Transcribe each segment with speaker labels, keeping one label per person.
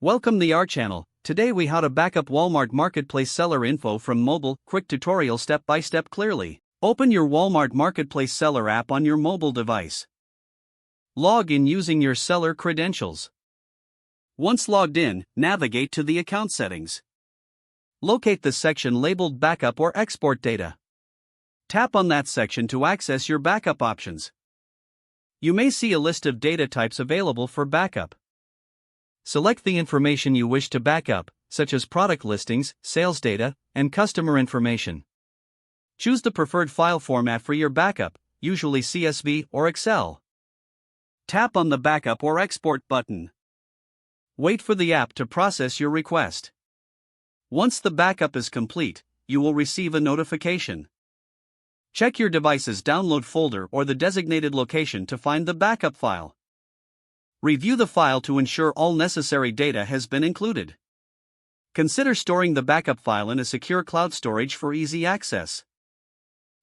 Speaker 1: Welcome to our channel. Today we how to backup Walmart Marketplace seller info from mobile. Quick tutorial step by step clearly. Open your Walmart Marketplace seller app on your mobile device. Log in using your seller credentials. Once logged in, navigate to the account settings. Locate the section labeled Backup or Export Data. Tap on that section to access your backup options. You may see a list of data types available for backup. Select the information you wish to backup, such as product listings, sales data, and customer information. Choose the preferred file format for your backup, usually CSV or Excel. Tap on the Backup or Export button. Wait for the app to process your request. Once the backup is complete, you will receive a notification. Check your device's download folder or the designated location to find the backup file. Review the file to ensure all necessary data has been included. Consider storing the backup file in a secure cloud storage for easy access.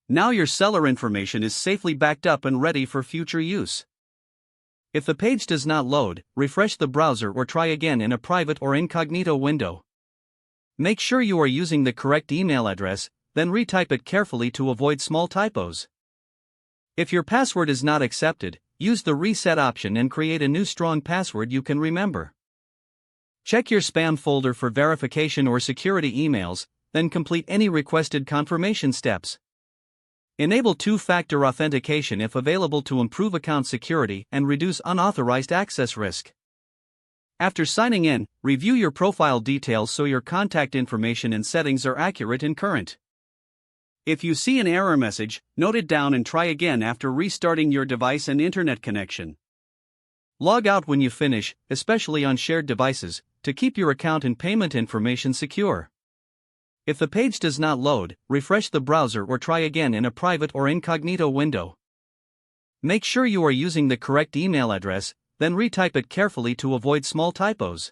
Speaker 1: Now your seller information is safely backed up and ready for future use. If the page does not load, refresh the browser or try again in a private or incognito window. Make sure you are using the correct email address, then retype it carefully to avoid small typos. If your password is not accepted, use the reset option and create a new strong password you can remember. Check your spam folder for verification or security emails, then complete any requested confirmation steps. Enable two-factor authentication if available to improve account security and reduce unauthorized access risk. After signing in, review your profile details so your contact information and settings are accurate and current. If you see an error message, note it down and try again after restarting your device and internet connection. Log out when you finish, especially on shared devices, to keep your account and payment information secure. If the page does not load, refresh the browser or try again in a private or incognito window. Make sure you are using the correct email address, then retype it carefully to avoid small typos.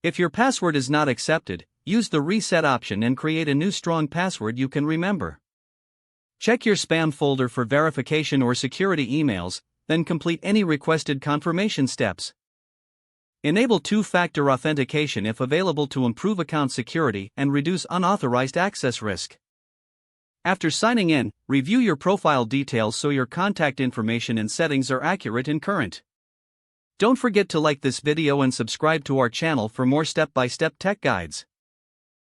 Speaker 1: If your password is not accepted, use the reset option and create a new strong password you can remember. Check your spam folder for verification or security emails, then complete any requested confirmation steps. Enable two-factor authentication if available to improve account security and reduce unauthorized access risk. After signing in, review your profile details so your contact information and settings are accurate and current. Don't forget to like this video and subscribe to our channel for more step-by-step tech guides.